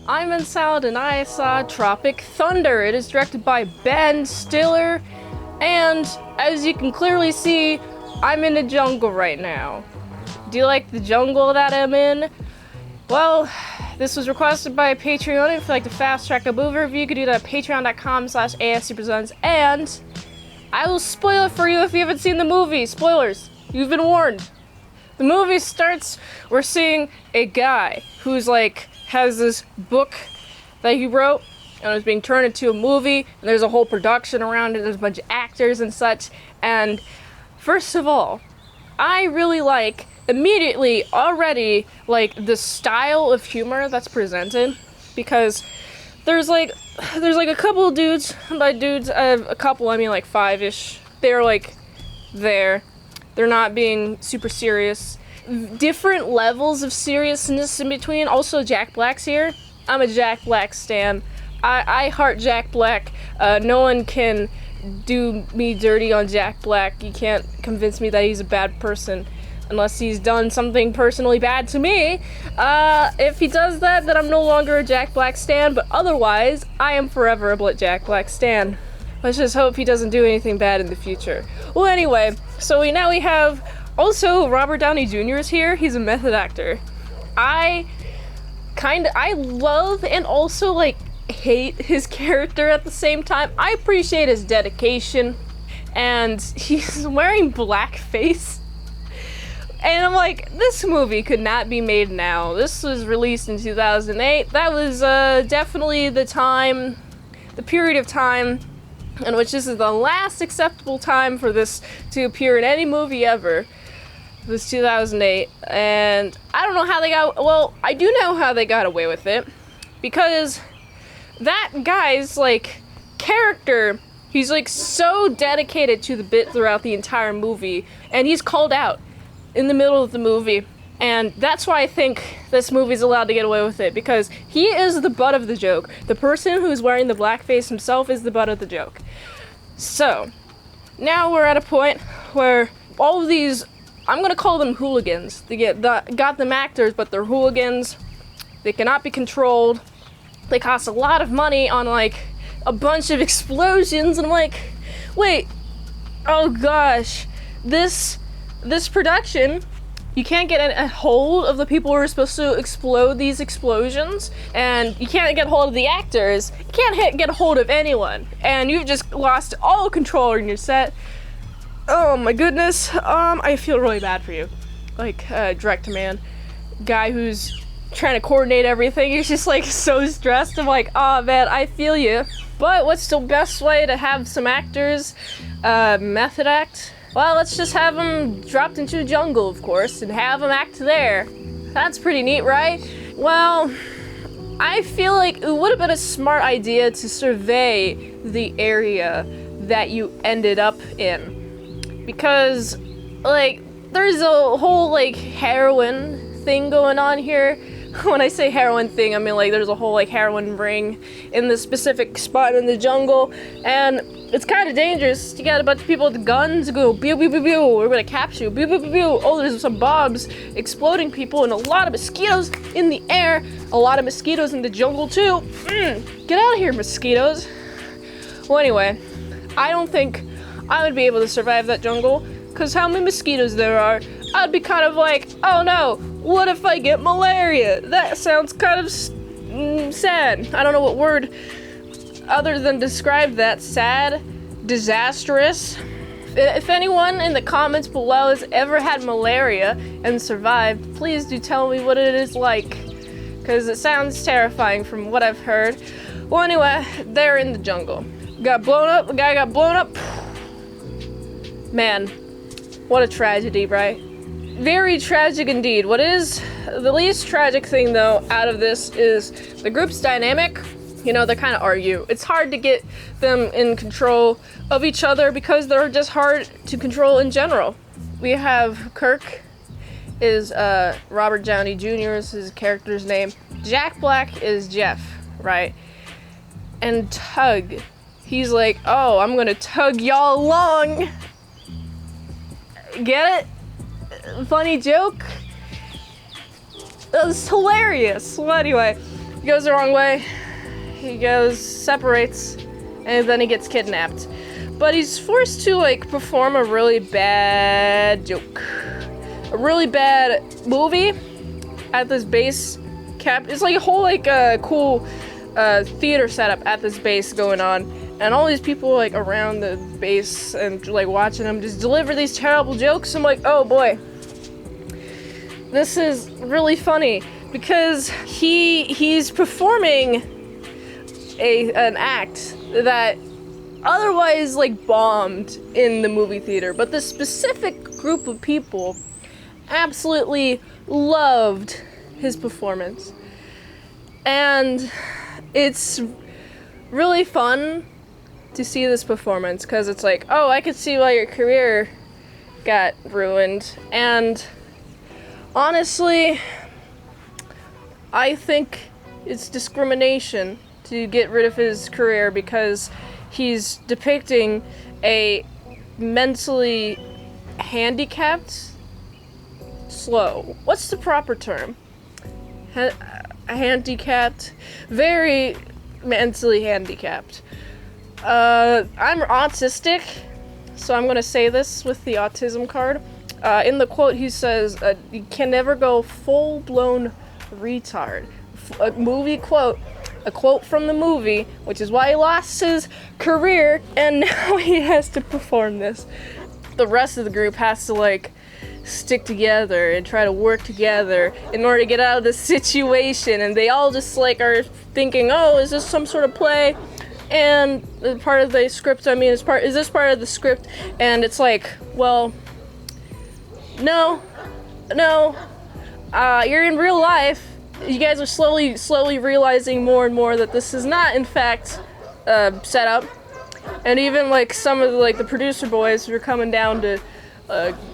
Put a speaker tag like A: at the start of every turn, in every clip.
A: itsmintsalad and I saw Tropic Thunder. It is directed by Ben Stiller, and as you can clearly see, I'm in the jungle right now. Do you like the jungle that I'm in? Well, this was requested by a Patreon. If you'd like to fast track a movie review, you can do that at patreon.com/ASEPresents, and I will spoil it for you if you haven't seen the movie. Spoilers. You've been warned. The movie starts, we're seeing a guy who's has this book that he wrote, and it's being turned into a movie, and there's a whole production around it, there's a bunch of actors and such, and first of all, I really immediately already the style of humor that's presented, because there's a couple of dudes, by dudes, a couple, I mean 5-ish, they're there. They're not being super serious. Different levels of seriousness in between. Also, Jack Black's here. I'm a Jack Black stan. I heart Jack Black. No one can do me dirty on Jack Black. You can't convince me that he's a bad person unless he's done something personally bad to me. If he does that, then I'm no longer a Jack Black stan, but otherwise, I am forever a Jack Black stan. Let's just hope he doesn't do anything bad in the future. Well, anyway, so we have also Robert Downey Jr. is here. He's a method actor. I love and also hate his character at the same time. I appreciate his dedication, and he's wearing blackface. And I'm this movie could not be made now. This was released in 2008. That was definitely the period of time in which this is the last acceptable time for this to appear in any movie ever. It was 2008, and I don't know how they I do know how they got away with it, because that guy's character, he's so dedicated to the bit throughout the entire movie, and he's called out in the middle of the movie, and that's why I think this movie's allowed to get away with it, because he is the butt of the joke. The person who's wearing the blackface himself is the butt of the joke. So, now we're at a point where all of these, I'm gonna call them hooligans. They got them actors, but they're hooligans. They cannot be controlled. They cost a lot of money on a bunch of explosions, and I'm wait, oh gosh, this production, you can't get a hold of the people who are supposed to explode these explosions, and you can't get a hold of the actors. You can't get a hold of anyone, and you've just lost all control in your set. Oh my goodness, I feel really bad for you. Direct man, guy who's trying to coordinate everything, he's just so stressed. I'm oh man, I feel you. But what's the best way to have some actors method act? Well, let's just have them dropped into the jungle, of course, and have them act there. That's pretty neat, right? Well, I feel it would have been a smart idea to survey the area that you ended up in. Because, there's a whole, heroin thing going on here. When I say heroin thing, I mean, there's a whole, heroin ring in this specific spot in the jungle, and it's kind of dangerous. You got a bunch of people with guns go, pew, pew, pew, pew, we're gonna capture you, pew, pew, pew, pew. Oh, there's some bombs exploding people, and a lot of mosquitoes in the air, a lot of mosquitoes in the jungle, too. Get out of here, mosquitoes. Well, anyway, I don't think I would be able to survive that jungle, because how many mosquitoes there are, I'd be kind of oh no, what if I get malaria? That sounds kind of sad. I don't know what word other than describe that. Sad, disastrous. If anyone in the comments below has ever had malaria and survived, please do tell me what it is like, because it sounds terrifying from what I've heard. Well, anyway, they're in the jungle. Got blown up, the guy got blown up. Man, what a tragedy, right? Very tragic indeed. What is the least tragic thing, though, out of this is the group's dynamic. They kind of argue. It's hard to get them in control of each other because they're just hard to control in general. We have Kirk is Robert Downey Jr. is his character's name. Jack Black is Jeff, right? And Tug, he's oh, I'm gonna tug y'all along. Get it? Funny joke? That was hilarious. Well, anyway, He goes the wrong way. He separates, and then he gets kidnapped. But he's forced to, like, perform a really bad joke. A really bad movie at this base camp. It's like a whole, like, cool theater setup at this base going on. And all these people, like, around the base and, like, watching him just deliver these terrible jokes. I'm like, oh, boy. This is really funny. Because he's performing an act that otherwise, like, bombed in the movie theater. But this specific group of people absolutely loved his performance. And it's really fun to see this performance, because it's like, oh, I could see why your career got ruined. And honestly, I think it's discrimination to get rid of his career, because he's depicting a mentally handicapped, what's the proper term? Handicapped, very mentally handicapped. I'm autistic, so I'm gonna say this with the autism card. In the quote, he says, you can never go full-blown retard. A movie quote, a quote from the movie, which is why he lost his career, and now he has to perform this. The rest of the group has to, like, stick together and try to work together in order to get out of this situation, and they all just, like, are thinking, oh, is this some sort of play? And part of the script, is this part of the script? And it's like, well, no, you're in real life. You guys are slowly realizing more and more that this is not, in fact, set up. And even, like, some of the, like, the producer boys who are coming down to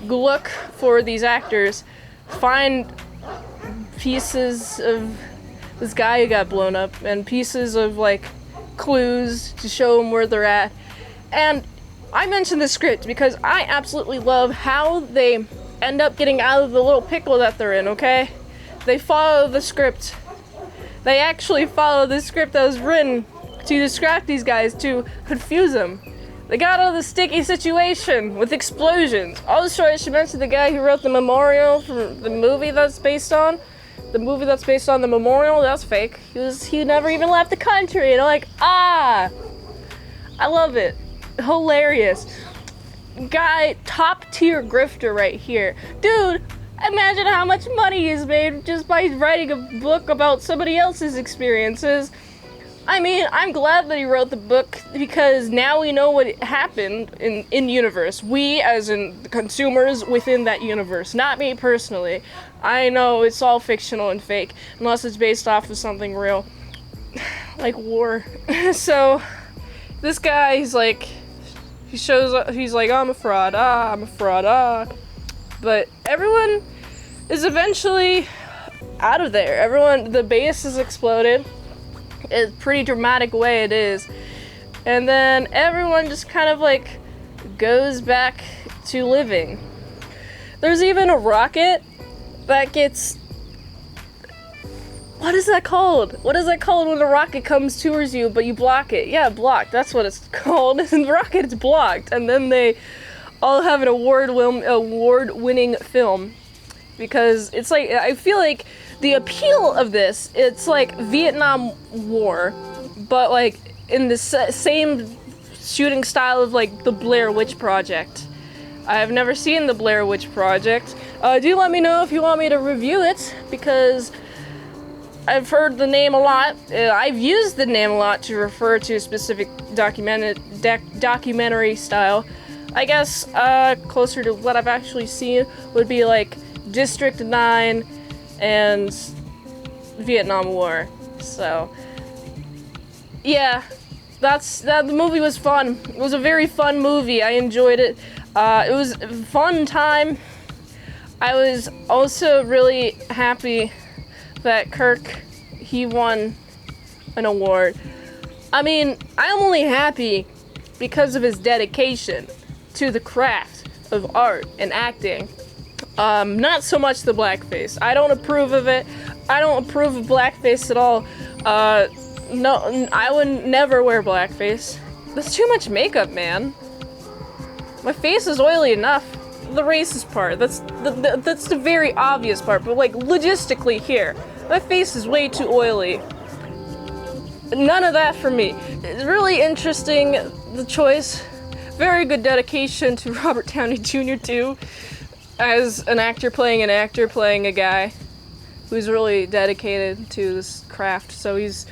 A: look for these actors, find pieces of this guy who got blown up, and pieces of, like, clues to show them where they're at. And I mentioned the script because I absolutely love how they end up getting out of the little pickle that they're in, okay? They follow the script. They actually follow the script that was written to distract these guys, to confuse them. They got out of the sticky situation with explosions. Also, I should mention the guy who wrote the memorial for the movie that's based on. The movie that's based on the memorial, that's fake. He never even left the country. And I'm like, I love it. Hilarious. Guy, top tier grifter right here. Dude, imagine how much money he's made just by writing a book about somebody else's experiences. I mean, I'm glad that he wrote the book, because now we know what happened in universe. We, as in the consumers within that universe. Not me personally. I know it's all fictional and fake, unless it's based off of something real. Like war. So, this guy, he's like, he shows up, he's like, I'm a fraud, I'm a fraud, But everyone is eventually out of there. The base is exploded. It's a pretty dramatic way it is. And then everyone just kind of, like, goes back to living. There's even a rocket that gets... What is that called? What is that called when a rocket comes towards you, but you block it? Yeah, blocked. That's what it's called. The rocket is blocked. And then they all have an award-winning film. Because it's like, I feel like the appeal of this, it's like Vietnam War, but, like, in the same shooting style of, like, the Blair Witch Project. I have never seen the Blair Witch Project. Do let me know if you want me to review it, because I've heard the name a lot. I've used the name a lot to refer to a specific documentary style. I guess closer to what I've actually seen would be, like, District 9 and Vietnam War. So, yeah, the movie was fun. It was a very fun movie. I enjoyed it. It was a fun time. I was also really happy that Kirk, he won an award. I mean, I'm only happy because of his dedication to the craft of art and acting. Not so much the blackface. I don't approve of it. I don't approve of blackface at all. No, I would never wear blackface. That's too much makeup, man. My face is oily enough. The racist part, that's the very obvious part, but like logistically here, my face is way too oily. None of that for me. It's really interesting, the choice. Very good dedication to Robert Downey Jr. too, as an actor playing a guy who's really dedicated to this craft, so he's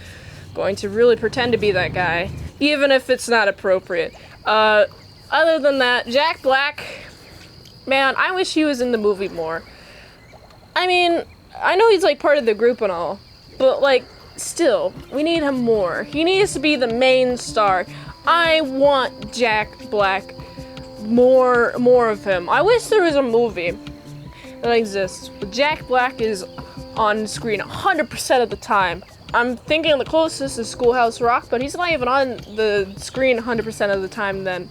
A: going to really pretend to be that guy, even if it's not appropriate. Other than that, Jack Black, man, I wish he was in the movie more. I mean, I know he's like part of the group and all, but like, still, we need him more. He needs to be the main star. I want Jack Black, more of him. I wish there was a movie that exists, but Jack Black is on screen 100% of the time. I'm thinking the closest is Schoolhouse Rock, but he's not even on the screen 100% of the time then.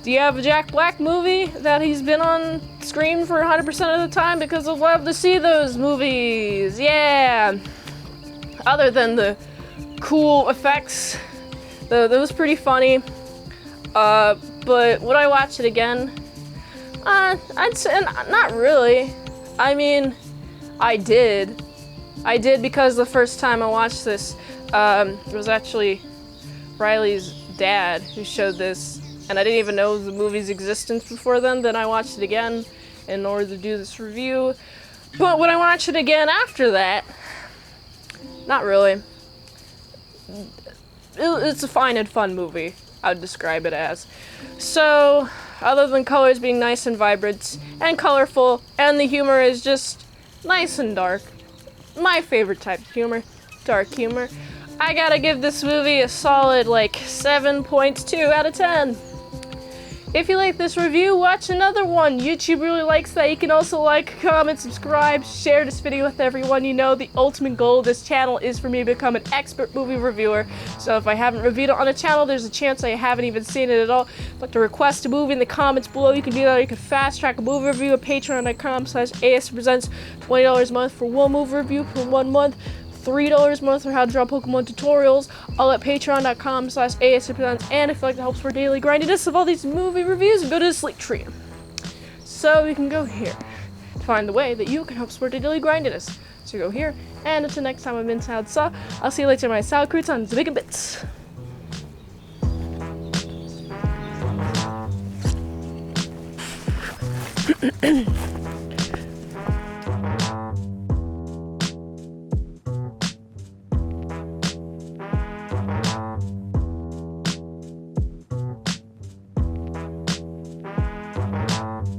A: Do you have a Jack Black movie that he's been on screen for 100% of the time? Because I'd love to see those movies, yeah! Other than the cool effects, that was pretty funny. But would I watch it again? I'd say not really. I mean, I did because the first time I watched this, it was actually Riley's dad who showed this, and I didn't even know the movie's existence before then. Then I watched it again in order to do this review. But would I watch it again after that? Not really. It's a fine and fun movie, I would describe it as. So, other than colors being nice and vibrant and colorful, and the humor is just nice and dark, my favorite type of humor, dark humor, I gotta give this movie a solid, like, 7.2 out of 10. If you like this review, watch another one. YouTube really likes that. You can also like, comment, subscribe, share this video with everyone you know. The ultimate goal of this channel is for me to become an expert movie reviewer. So if I haven't reviewed it on the channel, there's a chance I haven't even seen it at all. But to request a movie in the comments below, you can do that. You can fast track a movie review at patreon.com/ASEPresents. $20 a month for one movie review for 1 month. $3 a month for how to draw Pokemon tutorials, all at patreon.com/ASEPresents. And if you'd like to help support daily grindiness of all these movie reviews, go to the link tree. So you can go here to find the way that you can help support the daily grindiness. So go here, and until next time, I'm Mint Salad. I'll see you later, my salad croutons, big bits.